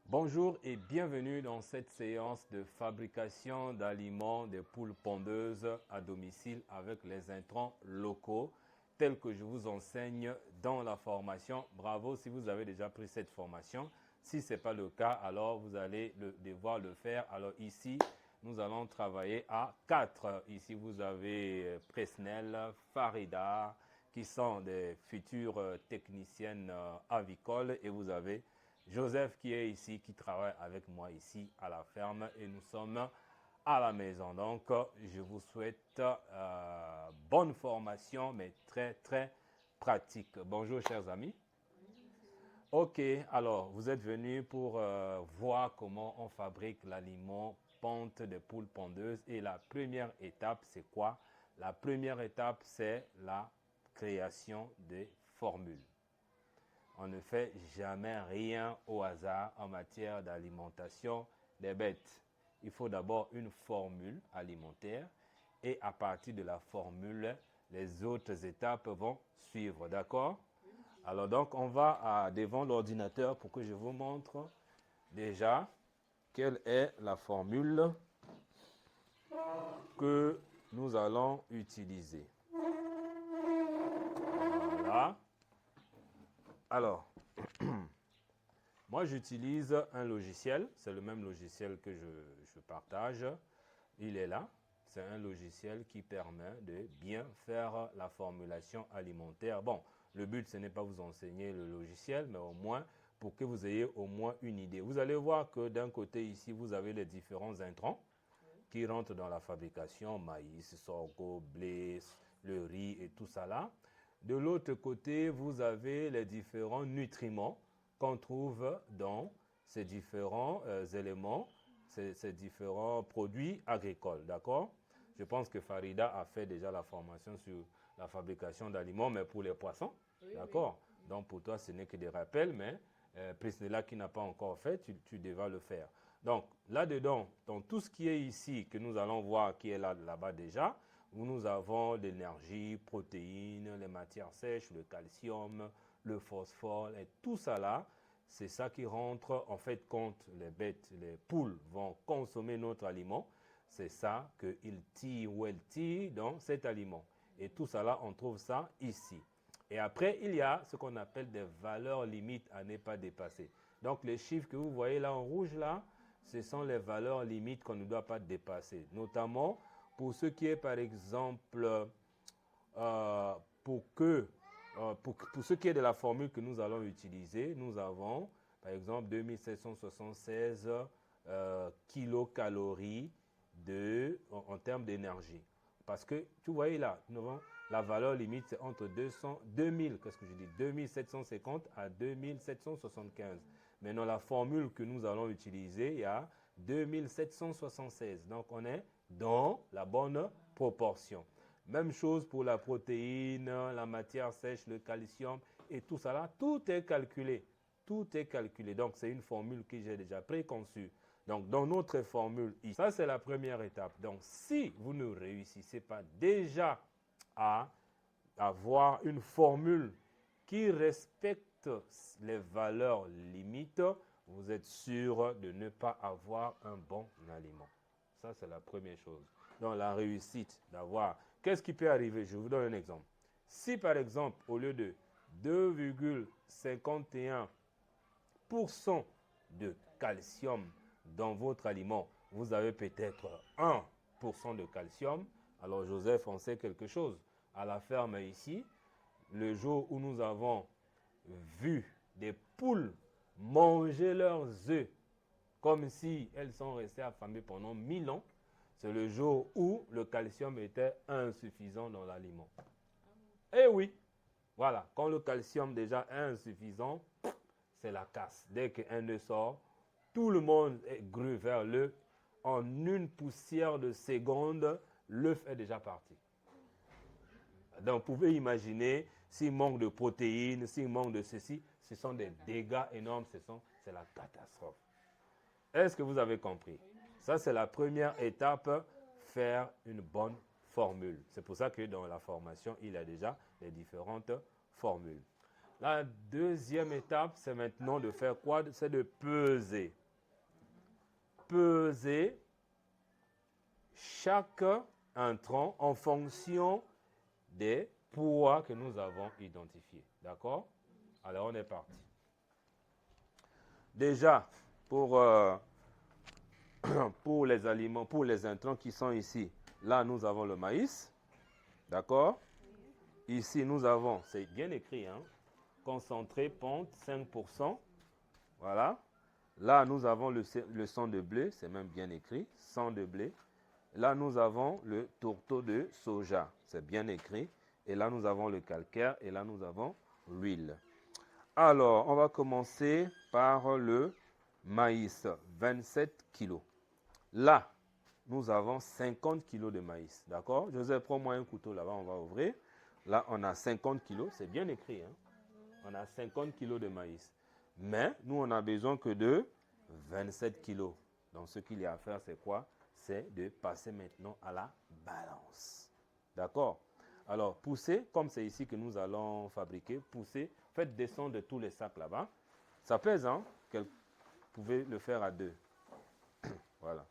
Bonjour et bienvenue dans cette séance de fabrication d'aliments des poules pondeuses à domicile avec les intrants locaux tels que je vous enseigne dans la formation. Bravo si vous avez déjà pris cette formation. Si ce n'est pas le cas, alors vous allez devoir le faire. Alors ici, nous allons travailler à 4. Ici, vous avez Presnel, Farida, qui sont des futures techniciennes avicoles, et vous avez Joseph qui est ici, qui travaille avec moi ici à la ferme, et nous sommes à la maison. Donc, je vous souhaite bonne formation, mais très, très pratique. Bonjour, chers amis. Ok, alors, vous êtes venus pour voir comment on fabrique l'aliment ponte des poules pondeuses. Et la première étape, c'est quoi? La première étape, c'est la création des formules. On ne fait jamais rien au hasard en matière d'alimentation des bêtes. Il faut d'abord une formule alimentaire et à partir de la formule, les autres étapes vont suivre. D'accord? Alors donc, on va devant l'ordinateur pour que je vous montre déjà quelle est la formule que nous allons utiliser. Voilà. Alors, moi j'utilise un logiciel, c'est le même logiciel que je partage, il est là. C'est un logiciel qui permet de bien faire la formulation alimentaire. Bon, le but ce n'est pas vous enseigner le logiciel, mais au moins pour que vous ayez au moins une idée. Vous allez voir que d'un côté ici, vous avez les différents intrants qui rentrent dans la fabrication, maïs, sorgho, blé, le riz et tout ça là. De l'autre côté, vous avez les différents nutriments qu'on trouve dans ces différents éléments, ces différents produits agricoles, d'accord? Je pense que Farida a fait déjà la formation sur la fabrication d'aliments, mais pour les poissons, oui, d'accord? Oui. Donc pour toi, ce n'est que des rappels, mais Priscilla qui n'a pas encore fait, tu devras le faire. Donc là-dedans, dans tout ce qui est ici, que nous allons voir qui est là-bas déjà, où nous avons l'énergie, protéines, les matières sèches, le calcium, le phosphore, et tout ça là, c'est ça qui rentre en fait quand les bêtes, les poules vont consommer notre aliment. C'est ça qu'ils tirent ou elles tirent dans cet aliment. Et tout ça là, on trouve ça ici. Et après, il y a ce qu'on appelle des valeurs limites à ne pas dépasser. Donc les chiffres que vous voyez là en rouge là, ce sont les valeurs limites qu'on ne doit pas dépasser. Notamment, pour ce qui est, par exemple, pour ce qui est de la formule que nous allons utiliser, nous avons, par exemple, 2776 kilocalories en termes d'énergie. Parce que, tu vois là, la valeur limite, c'est entre 2750 à 2775. Maintenant, la formule que nous allons utiliser, il y a 2776. Donc, on est dans la bonne proportion. Même chose pour la protéine, la matière sèche, le calcium et tout ça là. Tout est calculé. Tout est calculé. Donc, c'est une formule que j'ai déjà préconçue. Donc, dans notre formule ici, ça c'est la première étape. Donc, si vous ne réussissez pas déjà à avoir une formule qui respecte les valeurs limites, vous êtes sûr de ne pas avoir un bon aliment. Ça, c'est la première chose. Donc, la réussite d'avoir... Qu'est-ce qui peut arriver? Je vous donne un exemple. Si, par exemple, au lieu de 2,51% de calcium dans votre aliment, vous avez peut-être 1% de calcium, alors Joseph en sait quelque chose. À la ferme ici, le jour où nous avons vu des poules manger leurs œufs comme si elles sont restées affamées pendant 1000 ans, c'est le jour où le calcium était insuffisant dans l'aliment. Eh oui, voilà, quand le calcium déjà est insuffisant, c'est la casse. Dès qu'un œuf sort, tout le monde est gru vers l'œuf. En une poussière de seconde, l'œuf est déjà parti. Donc, vous pouvez imaginer, s'il manque de protéines, s'il manque de ceci, ce sont des dégâts énormes, c'est la catastrophe. Est-ce que vous avez compris? Ça, c'est la première étape, faire une bonne formule. C'est pour ça que dans la formation, il y a déjà les différentes formules. La deuxième étape, c'est maintenant de faire quoi? C'est de peser. Peser chaque intrant en fonction des poids que nous avons identifiés. D'accord? Alors, on est parti. Déjà, pour les aliments, pour les intrants qui sont ici, là, nous avons le maïs. D'accord? Ici, nous avons, c'est bien écrit, hein? Concentré, ponte, 5%. Voilà. Là, nous avons le sang de blé, c'est même bien écrit, sang de blé. Là, nous avons le tourteau de soja, c'est bien écrit. Et là, nous avons le calcaire et là, nous avons l'huile. Alors, on va commencer par le maïs, 27 kilos. Là, nous avons 50 kilos de maïs, d'accord? Joseph, prends-moi un couteau là-bas, on va ouvrir. Là, on a 50 kilos, c'est bien écrit, hein? On a 50 kilos de maïs. Mais nous, on n'a besoin que de 27 kilos. Donc, ce qu'il y a à faire, c'est quoi? C'est de passer maintenant à la balance. D'accord? Alors, poussez, comme c'est ici que nous allons fabriquer, poussez, faites descendre tous les sacs là-bas. Ça pèse, hein? Vous pouvez le faire à deux. Voilà.